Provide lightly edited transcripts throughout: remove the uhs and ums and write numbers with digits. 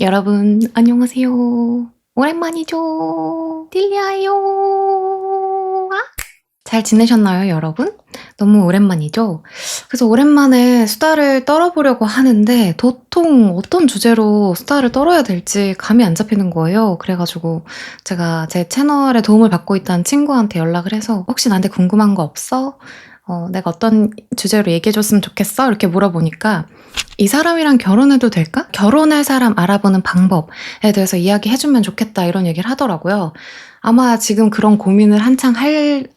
여러분 안녕하세요. 오랜만이죠. 딜리아예요. 잘 지내셨나요, 여러분? 너무 오랜만이죠? 그래서 오랜만에 수다를 떨어보려고 하는데 도통 어떤 주제로 수다를 떨어야 될지 감이 안 잡히는 거예요. 그래가지고 제가 제 채널에 도움을 받고 있다는 친구한테 연락을 해서 혹시 나한테 궁금한 거 없어? 내가 어떤 주제로 얘기해줬으면 좋겠어? 이렇게 물어보니까 이 사람이랑 결혼해도 될까? 결혼할 사람 알아보는 방법에 대해서 이야기해주면 좋겠다 이런 얘기를 하더라고요. 아마 지금 그런 고민을 한창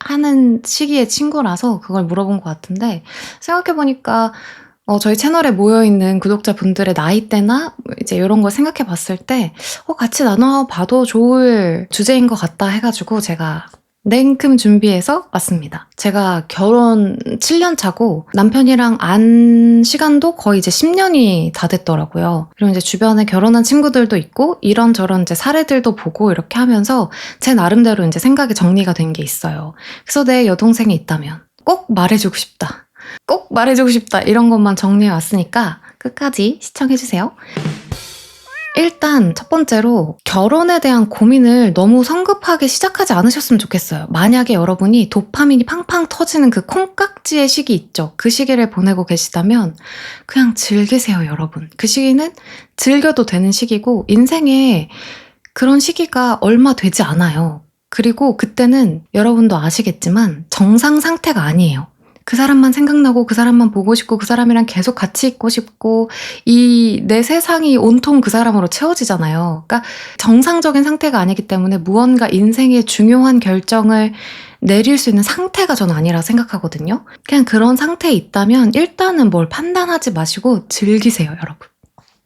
하는 시기의 친구라서 그걸 물어본 것 같은데 생각해보니까 저희 채널에 모여있는 구독자분들의 나이대나 이제 이런 걸 생각해 봤을 때 같이 나눠봐도 좋을 주제인 것 같다 해가지고 제가 냉큼 준비해서 왔습니다. 제가 결혼 7년 차고 남편이랑 안 시간도 거의 이제 10년이 다 됐더라고요. 그리고 이제 주변에 결혼한 친구들도 있고 이런저런 이제 사례들도 보고 이렇게 하면서 제 나름대로 이제 생각이 정리가 된 게 있어요. 그래서 내 여동생이 있다면 꼭 말해주고 싶다. 꼭 말해주고 싶다. 이런 것만 정리해 왔으니까 끝까지 시청해주세요. 일단 첫 번째로 결혼에 대한 고민을 너무 성급하게 시작하지 않으셨으면 좋겠어요. 만약에 여러분이 도파민이 팡팡 터지는 그 콩깍지의 시기 있죠. 그 시기를 보내고 계시다면 그냥 즐기세요, 여러분. 그 시기는 즐겨도 되는 시기고 인생에 그런 시기가 얼마 되지 않아요. 그리고 그때는 여러분도 아시겠지만 정상 상태가 아니에요. 그 사람만 생각나고 그 사람만 보고 싶고 그 사람이랑 계속 같이 있고 싶고 이 내 세상이 온통 그 사람으로 채워지잖아요. 그러니까 정상적인 상태가 아니기 때문에 무언가 인생의 중요한 결정을 내릴 수 있는 상태가 전 아니라 생각하거든요. 그냥 그런 상태에 있다면 일단은 뭘 판단하지 마시고 즐기세요, 여러분.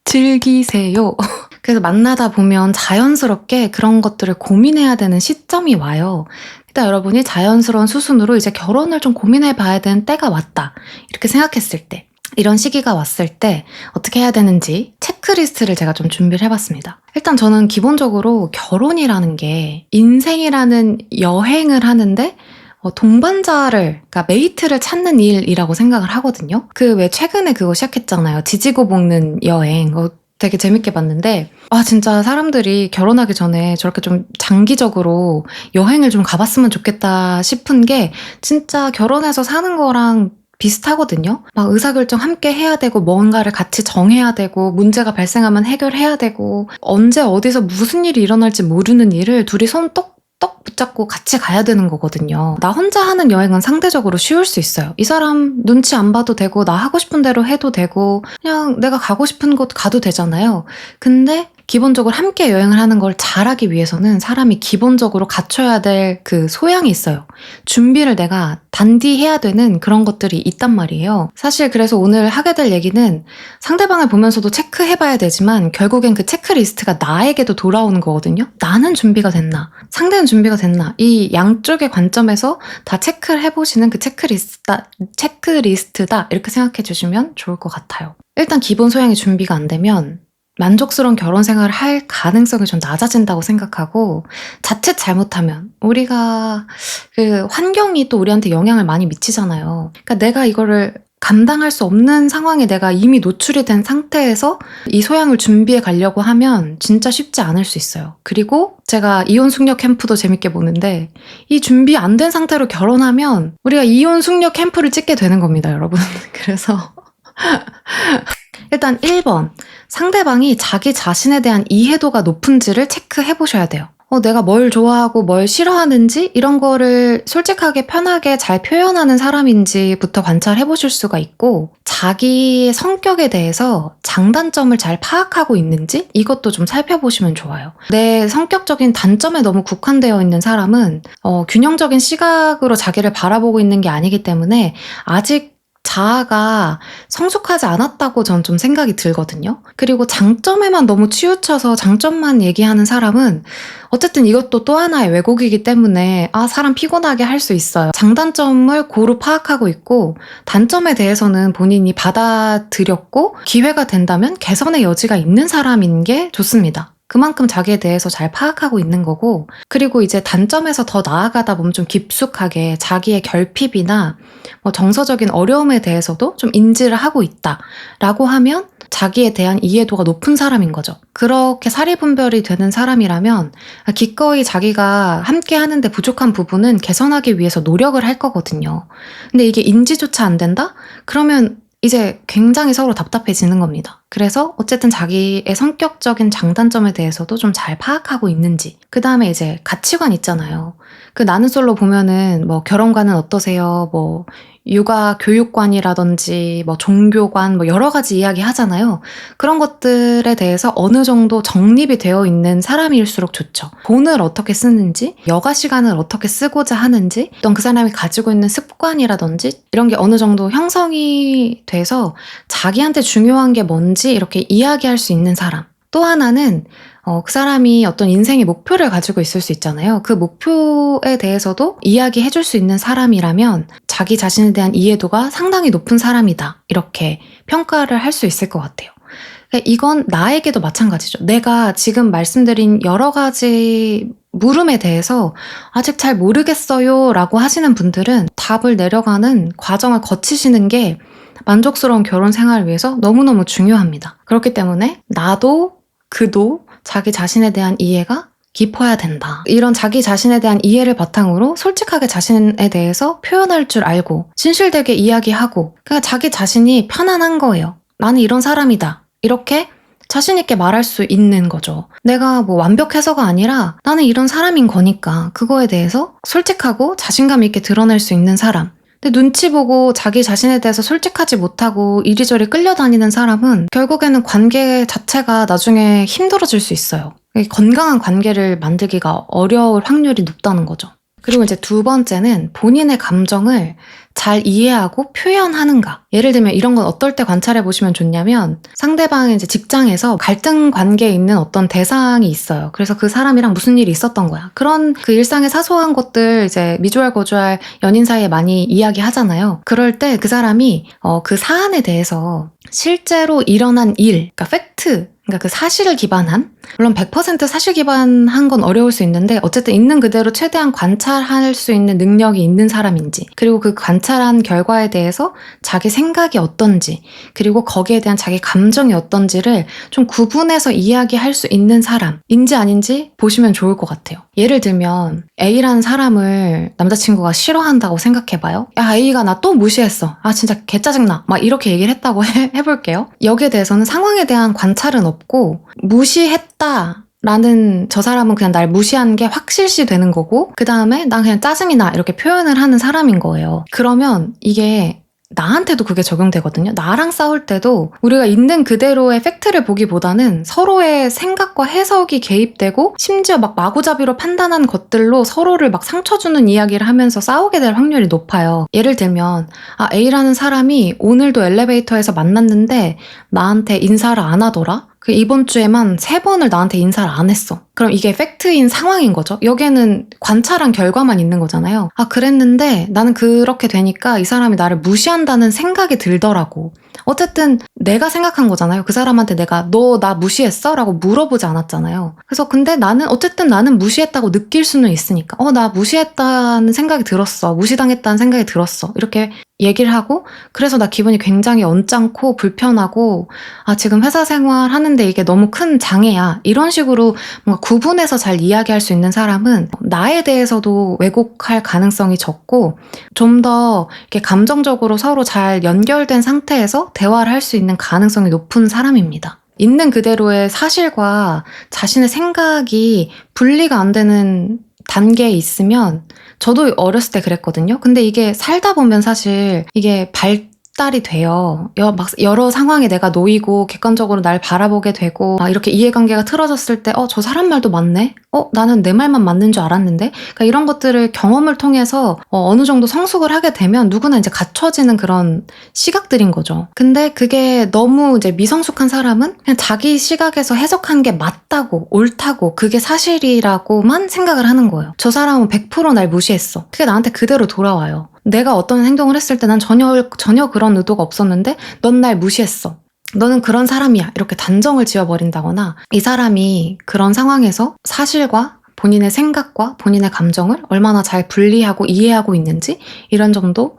즐기세요. 그래서 만나다 보면 자연스럽게 그런 것들을 고민해야 되는 시점이 와요. 일단 여러분이 자연스러운 수순으로 이제 결혼을 좀 고민해 봐야 되는 때가 왔다. 이렇게 생각했을 때, 이런 시기가 왔을 때 어떻게 해야 되는지 체크리스트를 제가 좀 준비를 해봤습니다. 일단 저는 기본적으로 결혼이라는 게 인생이라는 여행을 하는데 동반자를, 그러니까 메이트를 찾는 일이라고 생각을 하거든요. 그 왜 최근에 그거 시작했잖아요. 지지고 볶는 여행. 되게 재밌게 봤는데 진짜 사람들이 결혼하기 전에 저렇게 좀 장기적으로 여행을 좀 가봤으면 좋겠다 싶은 게 진짜 결혼해서 사는 거랑 비슷하거든요. 막 의사결정 함께 해야 되고 뭔가를 같이 정해야 되고 문제가 발생하면 해결해야 되고 언제 어디서 무슨 일이 일어날지 모르는 일을 둘이 손 떡 붙잡고 같이 가야 되는 거거든요. 나 혼자 하는 여행은 상대적으로 쉬울 수 있어요. 이 사람 눈치 안 봐도 되고 나 하고 싶은 대로 해도 되고 그냥 내가 가고 싶은 곳 가도 되잖아요. 근데 기본적으로 함께 여행을 하는 걸 잘하기 위해서는 사람이 기본적으로 갖춰야 될 그 소양이 있어요. 준비를 내가 단디 해야 되는 그런 것들이 있단 말이에요. 사실 그래서 오늘 하게 될 얘기는 상대방을 보면서도 체크해봐야 되지만 결국엔 그 체크리스트가 나에게도 돌아오는 거거든요. 나는 준비가 됐나? 상대는 준비가 됐나? 이 양쪽의 관점에서 다 체크를 해보시는 그 체크리스트다 이렇게 생각해 주시면 좋을 것 같아요. 일단 기본 소양이 준비가 안 되면 만족스러운 결혼 생활을 할 가능성이 좀 낮아진다고 생각하고 자칫 잘못하면 우리가 그 환경이 또 우리한테 영향을 많이 미치잖아요. 그러니까 내가 이거를 감당할 수 없는 상황에 내가 이미 노출이 된 상태에서 이 소양을 준비해 가려고 하면 진짜 쉽지 않을 수 있어요. 그리고 제가 이혼 숙녀 캠프도 재밌게 보는데 이 준비 안 된 상태로 결혼하면 우리가 이혼 숙녀 캠프를 찍게 되는 겁니다, 여러분. 그래서 일단 1번, 상대방이 자기 자신에 대한 이해도가 높은지를 체크해 보셔야 돼요. 내가 뭘 좋아하고 뭘 싫어하는지 이런 거를 솔직하게 편하게 잘 표현하는 사람인지부터 관찰해 보실 수가 있고 자기의 성격에 대해서 장단점을 잘 파악하고 있는지 이것도 좀 살펴보시면 좋아요. 내 성격적인 단점에 너무 국한되어 있는 사람은 균형적인 시각으로 자기를 바라보고 있는 게 아니기 때문에 아직 자아가 성숙하지 않았다고 전 좀 생각이 들거든요. 그리고 장점에만 너무 치우쳐서 장점만 얘기하는 사람은 어쨌든 이것도 또 하나의 왜곡이기 때문에 사람 피곤하게 할 수 있어요. 장단점을 고루 파악하고 있고 단점에 대해서는 본인이 받아들였고 기회가 된다면 개선의 여지가 있는 사람인 게 좋습니다. 그만큼 자기에 대해서 잘 파악하고 있는 거고 그리고 이제 단점에서 더 나아가다 보면 좀 깊숙하게 자기의 결핍이나 정서적인 어려움에 대해서도 좀 인지를 하고 있다라고 하면 자기에 대한 이해도가 높은 사람인 거죠. 그렇게 사리분별이 되는 사람이라면 기꺼이 자기가 함께 하는데 부족한 부분은 개선하기 위해서 노력을 할 거거든요. 근데 이게 인지조차 안 된다? 그러면 이제 굉장히 서로 답답해지는 겁니다. 그래서 어쨌든 자기의 성격적인 장단점에 대해서도 좀 잘 파악하고 있는지. 그 다음에 이제 가치관 있잖아요. 그 나는 솔로 보면은 뭐 결혼관은 어떠세요? 뭐 육아 교육관이라든지 뭐 종교관 뭐 여러 가지 이야기 하잖아요. 그런 것들에 대해서 어느 정도 정립이 되어 있는 사람일수록 좋죠. 돈을 어떻게 쓰는지, 여가 시간을 어떻게 쓰고자 하는지, 어떤 그 사람이 가지고 있는 습관이라든지 이런 게 어느 정도 형성이 돼서 자기한테 중요한 게 뭔지 이렇게 이야기할 수 있는 사람. 또 하나는 그 사람이 어떤 인생의 목표를 가지고 있을 수 있잖아요. 그 목표에 대해서도 이야기해 줄 수 있는 사람이라면 자기 자신에 대한 이해도가 상당히 높은 사람이다. 이렇게 평가를 할 수 있을 것 같아요. 이건 나에게도 마찬가지죠. 내가 지금 말씀드린 여러 가지 물음에 대해서 아직 잘 모르겠어요 라고 하시는 분들은 답을 내려가는 과정을 거치시는 게 만족스러운 결혼 생활을 위해서 너무너무 중요합니다. 그렇기 때문에 나도 그도 자기 자신에 대한 이해가 깊어야 된다. 이런 자기 자신에 대한 이해를 바탕으로 솔직하게 자신에 대해서 표현할 줄 알고 진실되게 이야기하고 그냥 자기 자신이 편안한 거예요. 나는 이런 사람이다. 이렇게 자신 있게 말할 수 있는 거죠. 내가 뭐 완벽해서가 아니라 나는 이런 사람인 거니까 그거에 대해서 솔직하고 자신감 있게 드러낼 수 있는 사람. 근데 눈치 보고 자기 자신에 대해서 솔직하지 못하고 이리저리 끌려다니는 사람은 결국에는 관계 자체가 나중에 힘들어질 수 있어요. 건강한 관계를 만들기가 어려울 확률이 높다는 거죠. 그리고 이제 두 번째는 본인의 감정을 잘 이해하고 표현하는가. 예를 들면 이런 건 어떨 때 관찰해 보시면 좋냐면 상대방의 이제 직장에서 갈등 관계에 있는 어떤 대상이 있어요. 그래서 그 사람이랑 무슨 일이 있었던 거야. 그런 그 일상의 사소한 것들 이제 미주알 고주알 연인 사이에 많이 이야기하잖아요. 그럴 때 그 사람이 그 사안에 대해서 실제로 일어난 일, 그러니까 팩트, 그러니까 그 사실을 기반한, 물론 100% 사실 기반한 건 어려울 수 있는데 어쨌든 있는 그대로 최대한 관찰할 수 있는 능력이 있는 사람인지, 그리고 그 관찰한 결과에 대해서 자기 생각이 어떤지, 그리고 거기에 대한 자기 감정이 어떤지를 좀 구분해서 이야기할 수 있는 사람인지 아닌지 보시면 좋을 것 같아요. 예를 들면 A라는 사람을 남자친구가 싫어한다고 생각해봐요. 야, A가 나 또 무시했어. 아, 진짜 개짜증나. 막 이렇게 얘기를 했다고 해볼게요. 여기에 대해서는 상황에 대한 관찰은 없고 무시했다 라는, 저 사람은 그냥 날 무시한 게 확실시 되는 거고, 그 다음에 난 그냥 짜증이 나 이렇게 표현을 하는 사람인 거예요. 그러면 이게 나한테도 그게 적용되거든요. 나랑 싸울 때도 우리가 있는 그대로의 팩트를 보기보다는 서로의 생각과 해석이 개입되고 심지어 막 마구잡이로 판단한 것들로 서로를 막 상처 주는 이야기를 하면서 싸우게 될 확률이 높아요. 예를 들면 A라는 사람이 오늘도 엘리베이터에서 만났는데 나한테 인사를 안 하더라? 이번 주에만 3번을 나한테 인사를 안 했어. 그럼 이게 팩트인 상황인 거죠. 여기에는 관찰한 결과만 있는 거잖아요. 그랬는데 나는 그렇게 되니까 이 사람이 나를 무시한다는 생각이 들더라고. 어쨌든 내가 생각한 거잖아요. 그 사람한테 내가 너 나 무시했어? 라고 물어보지 않았잖아요. 그래서 근데 나는 무시했다고 느낄 수는 있으니까 나 무시했다는 생각이 들었어. 무시당했다는 생각이 들었어. 이렇게 얘기를 하고, 그래서 나 기분이 굉장히 언짢고 불편하고 지금 회사 생활 하는데 이게 너무 큰 장애야. 이런 식으로 뭔가 구분해서 잘 이야기할 수 있는 사람은 나에 대해서도 왜곡할 가능성이 적고 좀 더 이렇게 감정적으로 서로 잘 연결된 상태에서 대화를 할 수 있는 가능성이 높은 사람입니다. 있는 그대로의 사실과 자신의 생각이 분리가 안 되는 단계에 있으면, 저도 어렸을 때 그랬거든요. 근데 이게 살다 보면 사실 이게 발달이 돼요. 막 여러 상황에 내가 놓이고 객관적으로 날 바라보게 되고 이렇게 이해관계가 틀어졌을 때 저 사람 말도 맞네? 나는 내 말만 맞는 줄 알았는데? 그러니까 이런 것들을 경험을 통해서 어느 정도 성숙을 하게 되면 누구나 이제 갖춰지는 그런 시각들인 거죠. 근데 그게 너무 이제 미성숙한 사람은 그냥 자기 시각에서 해석한 게 맞다고, 옳다고, 그게 사실이라고만 생각을 하는 거예요. 저 사람은 100% 날 무시했어. 그게 나한테 그대로 돌아와요. 내가 어떤 행동을 했을 때 난 전혀 그런 의도가 없었는데 넌 날 무시했어. 너는 그런 사람이야. 이렇게 단정을 지어버린다거나, 이 사람이 그런 상황에서 사실과 본인의 생각과 본인의 감정을 얼마나 잘 분리하고 이해하고 있는지 이런 점도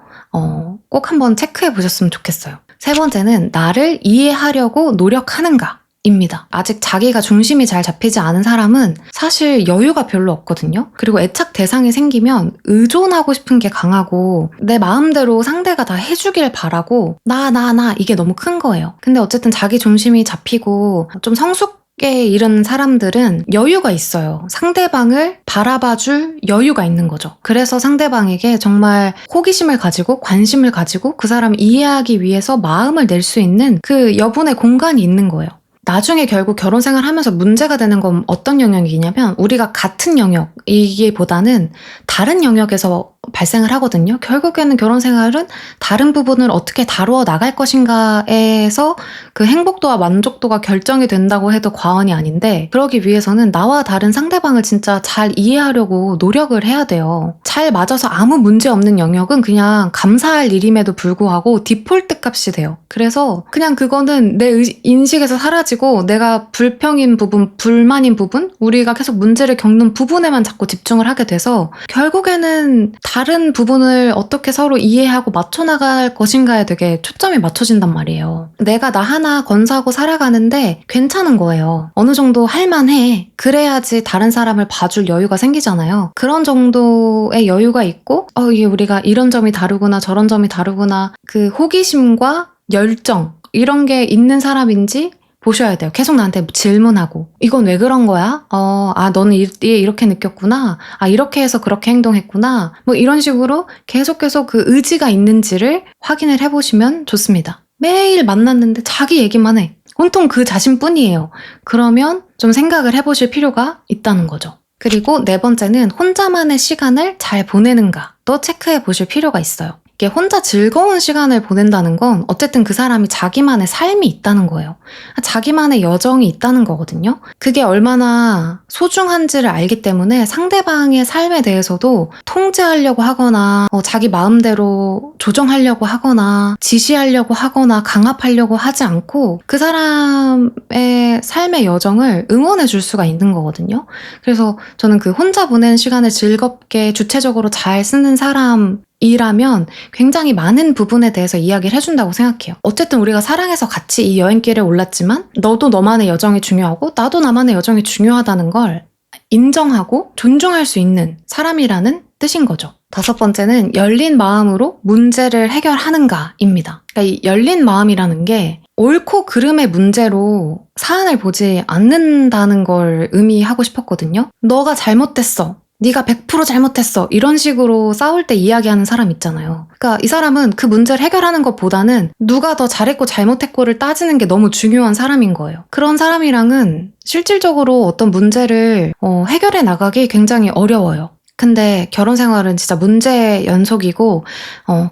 꼭 한번 체크해 보셨으면 좋겠어요. 세 번째는 나를 이해하려고 노력하는가 입니다. 아직 자기가 중심이 잘 잡히지 않은 사람은 사실 여유가 별로 없거든요. 그리고 애착 대상이 생기면 의존하고 싶은 게 강하고 내 마음대로 상대가 다 해주길 바라고 나 이게 너무 큰 거예요. 근데 어쨌든 자기 중심이 잡히고 좀 성숙에 이른 사람들은 여유가 있어요. 상대방을 바라봐줄 여유가 있는 거죠. 그래서 상대방에게 정말 호기심을 가지고 관심을 가지고 그 사람을 이해하기 위해서 마음을 낼 수 있는 그 여분의 공간이 있는 거예요. 나중에 결국 결혼 생활하면서 문제가 되는 건 어떤 영역이냐면 우리가 같은 영역이기보다는 다른 영역에서 발생을 하거든요. 결국에는 결혼 생활은 다른 부분을 어떻게 다루어 나갈 것인가에서 그 행복도와 만족도가 결정이 된다고 해도 과언이 아닌데 그러기 위해서는 나와 다른 상대방을 진짜 잘 이해하려고 노력을 해야 돼요. 잘 맞아서 아무 문제 없는 영역은 그냥 감사할 일임에도 불구하고 디폴트 값이 돼요. 그래서 그냥 그거는 내 인식에서 사라지고 내가 불평인 부분, 불만인 부분, 우리가 계속 문제를 겪는 부분에만 자꾸 집중을 하게 돼서 결국에는 다른 부분을 어떻게 서로 이해하고 맞춰나갈 것인가에 되게 초점이 맞춰진단 말이에요. 내가 나 하나 건사하고 살아가는데 괜찮은 거예요. 어느 정도 할만해. 그래야지 다른 사람을 봐줄 여유가 생기잖아요. 그런 정도의 여유가 있고 이게 우리가 이런 점이 다르구나 저런 점이 다르구나 그 호기심과 열정 이런 게 있는 사람인지 보셔야 돼요. 계속 나한테 질문하고 이건 왜 그런 거야? 너는 이렇게 느꼈구나. 이렇게 해서 그렇게 행동했구나. 뭐 이런 식으로 계속 그 의지가 있는지를 확인을 해보시면 좋습니다. 매일 만났는데 자기 얘기만 해. 온통 그 자신뿐이에요. 그러면 좀 생각을 해보실 필요가 있다는 거죠. 그리고 네 번째는 혼자만의 시간을 잘 보내는가 또 체크해 보실 필요가 있어요. 이게 혼자 즐거운 시간을 보낸다는 건 어쨌든 그 사람이 자기만의 삶이 있다는 거예요. 자기만의 여정이 있다는 거거든요. 그게 얼마나 소중한지를 알기 때문에 상대방의 삶에 대해서도 통제하려고 하거나 자기 마음대로 조정하려고 하거나 지시하려고 하거나 강압하려고 하지 않고 그 사람의 삶의 여정을 응원해 줄 수가 있는 거거든요. 그래서 저는 그 혼자 보낸 시간을 즐겁게 주체적으로 잘 쓰는 사람 이라면 굉장히 많은 부분에 대해서 이야기를 해준다고 생각해요. 어쨌든 우리가 사랑해서 같이 이 여행길에 올랐지만 너도 너만의 여정이 중요하고 나도 나만의 여정이 중요하다는 걸 인정하고 존중할 수 있는 사람이라는 뜻인 거죠. 다섯 번째는 열린 마음으로 문제를 해결하는가입니다. 그러니까 이 열린 마음이라는 게 옳고 그름의 문제로 사안을 보지 않는다는 걸 의미하고 싶었거든요. 너가 잘못됐어. 네가 100% 잘못했어. 이런 식으로 싸울 때 이야기하는 사람 있잖아요. 그러니까 이 사람은 그 문제를 해결하는 것보다는 누가 더 잘했고 잘못했고를 따지는 게 너무 중요한 사람인 거예요. 그런 사람이랑은 실질적으로 어떤 문제를 해결해 나가기 굉장히 어려워요. 근데 결혼 생활은 진짜 문제 연속이고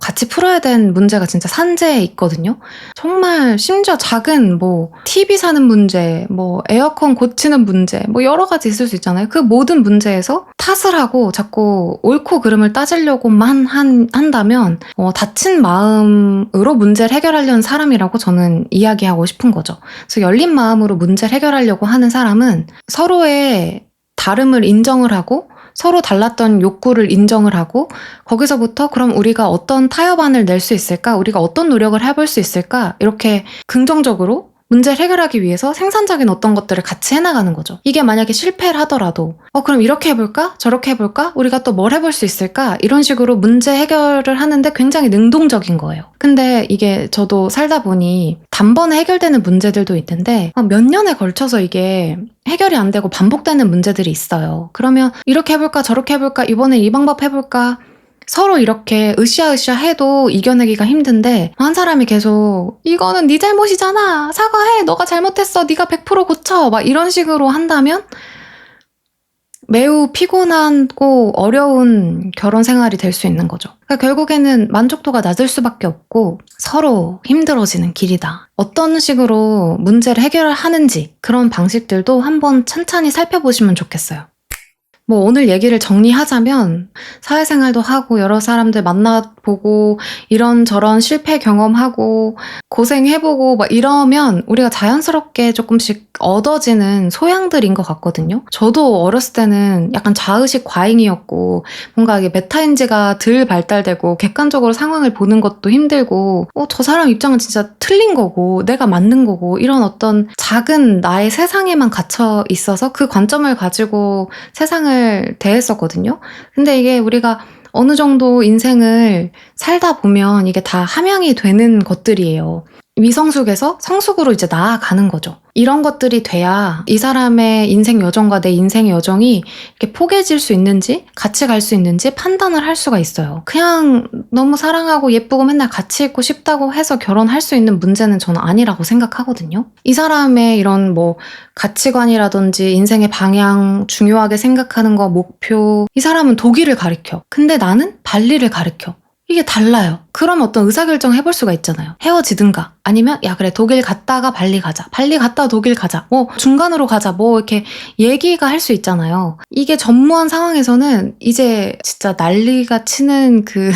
같이 풀어야 되는 문제가 진짜 산재에 있거든요. 정말 심지어 작은 TV 사는 문제, 에어컨 고치는 문제, 여러 가지 있을 수 있잖아요. 그 모든 문제에서 탓을 하고 자꾸 옳고 그름을 따지려고만 한다면 다친 마음으로 문제를 해결하려는 사람이라고 저는 이야기하고 싶은 거죠. 그래서 열린 마음으로 문제를 해결하려고 하는 사람은 서로의 다름을 인정을 하고 서로 달랐던 욕구를 인정을 하고 거기서부터 그럼 우리가 어떤 타협안을 낼 수 있을까? 우리가 어떤 노력을 해볼 수 있을까? 이렇게 긍정적으로 문제를 해결하기 위해서 생산적인 어떤 것들을 같이 해나가는 거죠. 이게 만약에 실패를 하더라도 그럼 이렇게 해볼까? 저렇게 해볼까? 우리가 또 뭘 해볼 수 있을까? 이런 식으로 문제 해결을 하는데 굉장히 능동적인 거예요. 근데 이게 저도 살다 보니 단번에 해결되는 문제들도 있는데 몇 년에 걸쳐서 이게 해결이 안 되고 반복되는 문제들이 있어요. 그러면 이렇게 해볼까? 저렇게 해볼까? 이번에 이 방법 해볼까? 서로 이렇게 으쌰으쌰 해도 이겨내기가 힘든데 한 사람이 계속 이거는 네 잘못이잖아. 사과해. 너가 잘못했어. 네가 100% 고쳐. 막 이런 식으로 한다면 매우 피곤하고 어려운 결혼 생활이 될 수 있는 거죠. 그러니까 결국에는 만족도가 낮을 수밖에 없고 서로 힘들어지는 길이다. 어떤 식으로 문제를 해결하는지 그런 방식들도 한번 찬찬히 살펴보시면 좋겠어요. 오늘 얘기를 정리하자면 사회생활도 하고 여러 사람들 만나 보고 이런저런 실패 경험하고 고생해보고 막 이러면 우리가 자연스럽게 조금씩 얻어지는 소양들인 것 같거든요. 저도 어렸을 때는 약간 자의식 과잉이었고 뭔가 이게 메타인지가 덜 발달되고 객관적으로 상황을 보는 것도 힘들고 저 사람 입장은 진짜 틀린 거고 내가 맞는 거고 이런 어떤 작은 나의 세상에만 갇혀 있어서 그 관점을 가지고 세상을 대했었거든요. 근데 이게 우리가 어느 정도 인생을 살다 보면 이게 다 함양이 되는 것들이에요. 위성숙에서 성숙으로 이제 나아가는 거죠. 이런 것들이 돼야 이 사람의 인생 여정과 내 인생의 여정이 이렇게 포개질 수 있는지 같이 갈 수 있는지 판단을 할 수가 있어요. 그냥 너무 사랑하고 예쁘고 맨날 같이 있고 싶다고 해서 결혼할 수 있는 문제는 저는 아니라고 생각하거든요. 이 사람의 이런 뭐 가치관이라든지 인생의 방향, 중요하게 생각하는 거, 목표, 이 사람은 독일을 가리켜. 근데 나는 발리를 가리켜. 이게 달라요. 그럼 어떤 의사결정 해볼 수가 있잖아요. 헤어지든가 아니면 야 그래 독일 갔다가 발리 가자. 발리 갔다가 독일 가자. 뭐 중간으로 가자. 뭐 이렇게 얘기가 할 수 있잖아요. 이게 전무한 상황에서는 이제 진짜 난리가 치는 그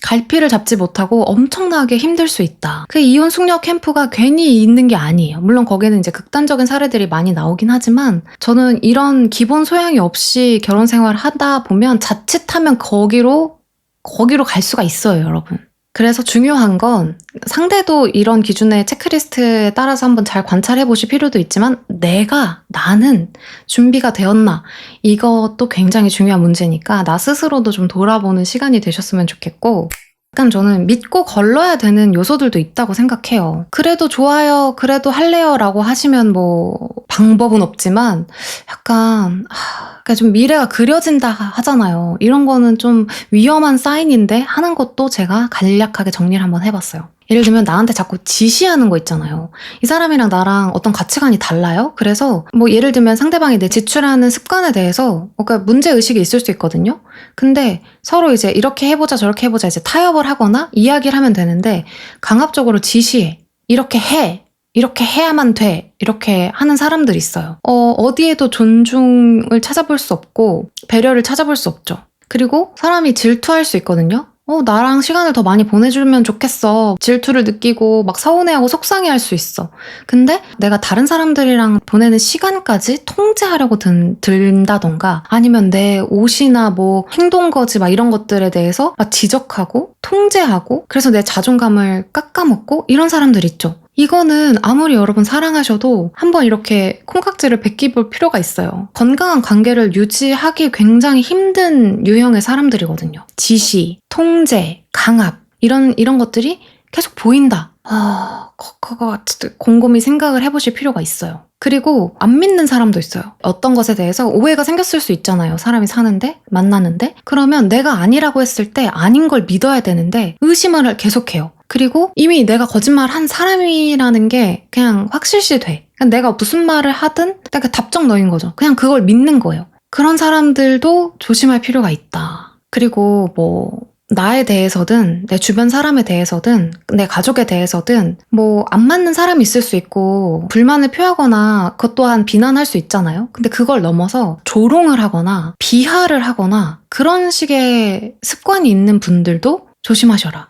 갈피를 잡지 못하고 엄청나게 힘들 수 있다. 그 이혼 숙녀 캠프가 괜히 있는 게 아니에요. 물론 거기는 이제 극단적인 사례들이 많이 나오긴 하지만 저는 이런 기본 소양이 없이 결혼 생활을 하다 보면 자칫하면 거기로 갈 수가 있어요, 여러분. 그래서 중요한 건 상대도 이런 기준의 체크리스트에 따라서 한번 잘 관찰해 보실 필요도 있지만 나는 준비가 되었나? 이것도 굉장히 중요한 문제니까 나 스스로도 좀 돌아보는 시간이 되셨으면 좋겠고 약간 저는 믿고 걸러야 되는 요소들도 있다고 생각해요. 그래도 좋아요, 그래도 할래요 라고 하시면 뭐 방법은 없지만 약간 그러니까 좀 미래가 그려진다 하잖아요. 이런 거는 좀 위험한 사인인데 하는 것도 제가 간략하게 정리를 한번 해봤어요. 예를 들면 나한테 자꾸 지시하는 거 있잖아요. 이 사람이랑 나랑 어떤 가치관이 달라요? 그래서 뭐 예를 들면 상대방이 내 지출하는 습관에 대해서 그러니까 문제의식이 있을 수 있거든요. 근데 서로 이제 이렇게 해보자 저렇게 해보자 이제 타협을 하거나 이야기를 하면 되는데 강압적으로 지시해. 이렇게 해. 이렇게 해야만 돼. 이렇게 하는 사람들이 있어요. 어디에도 존중을 찾아볼 수 없고 배려를 찾아볼 수 없죠. 그리고 사람이 질투할 수 있거든요. 나랑 시간을 더 많이 보내주면 좋겠어. 질투를 느끼고 막 서운해하고 속상해할 수 있어. 근데 내가 다른 사람들이랑 보내는 시간까지 통제하려고 든다던가 아니면 내 옷이나 뭐 행동거지 막 이런 것들에 대해서 막 지적하고 통제하고 그래서 내 자존감을 깎아먹고 이런 사람들 있죠. 이거는 아무리 여러분 사랑하셔도 한번 이렇게 콩깍지를 벗겨볼 필요가 있어요. 건강한 관계를 유지하기 굉장히 힘든 유형의 사람들이거든요. 지시, 통제, 강압 이런 것들이 계속 보인다. 그거 곰곰이 생각을 해보실 필요가 있어요. 그리고 안 믿는 사람도 있어요. 어떤 것에 대해서 오해가 생겼을 수 있잖아요. 사람이 사는데 만나는데 그러면 내가 아니라고 했을 때 아닌 걸 믿어야 되는데 의심을 계속해요. 그리고 이미 내가 거짓말한 사람이라는 게 그냥 확실시 돼. 그냥 내가 무슨 말을 하든 딱 답정 너인 거죠. 그냥 그걸 믿는 거예요. 그런 사람들도 조심할 필요가 있다. 그리고 뭐 나에 대해서든 내 주변 사람에 대해서든 내 가족에 대해서든 뭐 안 맞는 사람이 있을 수 있고 불만을 표하거나 그것 또한 비난할 수 있잖아요. 근데 그걸 넘어서 조롱을 하거나 비하를 하거나 그런 식의 습관이 있는 분들도 조심하셔라.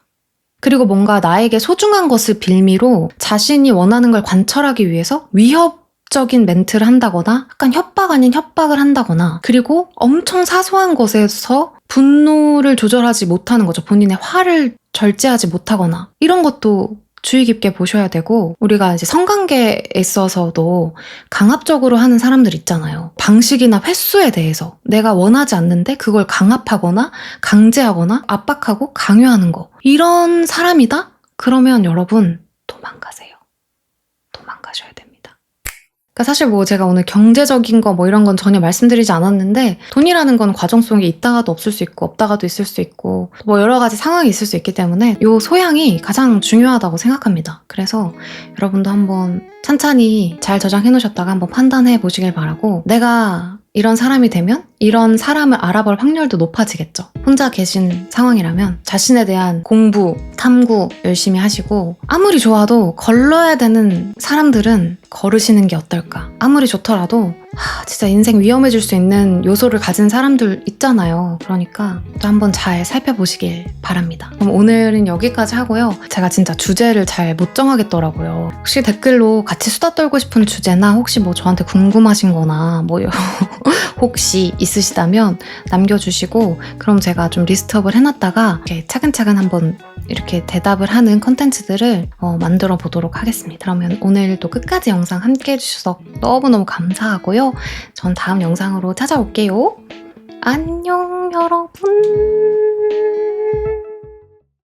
그리고 뭔가 나에게 소중한 것을 빌미로 자신이 원하는 걸 관철하기 위해서 위협적인 멘트를 한다거나 약간 협박 아닌 협박을 한다거나 그리고 엄청 사소한 것에서 분노를 조절하지 못하는 거죠. 본인의 화를 절제하지 못하거나 이런 것도 주의 깊게 보셔야 되고 우리가 이제 성관계에 있어서도 강압적으로 하는 사람들 있잖아요. 방식이나 횟수에 대해서 내가 원하지 않는데 그걸 강압하거나 강제하거나 압박하고 강요하는 거 이런 사람이다? 그러면 여러분 도망가세요. 도망가셔야 됩니다. 그러니까 사실 뭐 제가 오늘 경제적인 거 뭐 이런 건 전혀 말씀드리지 않았는데 돈이라는 건 과정 속에 있다가도 없을 수 있고 없다가도 있을 수 있고 뭐 여러 가지 상황이 있을 수 있기 때문에 이 소양이 가장 중요하다고 생각합니다. 그래서 여러분도 한번 찬찬히 잘 저장해 놓으셨다가 한번 판단해 보시길 바라고 내가 이런 사람이 되면 이런 사람을 알아볼 확률도 높아지겠죠. 혼자 계신 상황이라면 자신에 대한 공부, 탐구 열심히 하시고 아무리 좋아도 걸러야 되는 사람들은 거르시는 게 어떨까. 아무리 좋더라도 진짜 인생 위험해질 수 있는 요소를 가진 사람들 있잖아요. 그러니까 또 한번 잘 살펴보시길 바랍니다. 그럼 오늘은 여기까지 하고요. 제가 진짜 주제를 잘 못 정하겠더라고요. 혹시 댓글로 같이 수다 떨고 싶은 주제나 혹시 뭐 저한테 궁금하신 거나 뭐 혹시 있으시다면 남겨주시고, 그럼 제가 좀 리스트업을 해놨다가 이렇게 차근차근 한번 이렇게 대답을 하는 컨텐츠들을 만들어 보도록 하겠습니다. 그러면 오늘도 끝까지 영상 함께 해주셔서 너무너무 감사하고요. 전 다음 영상으로 찾아올게요. 안녕 여러분.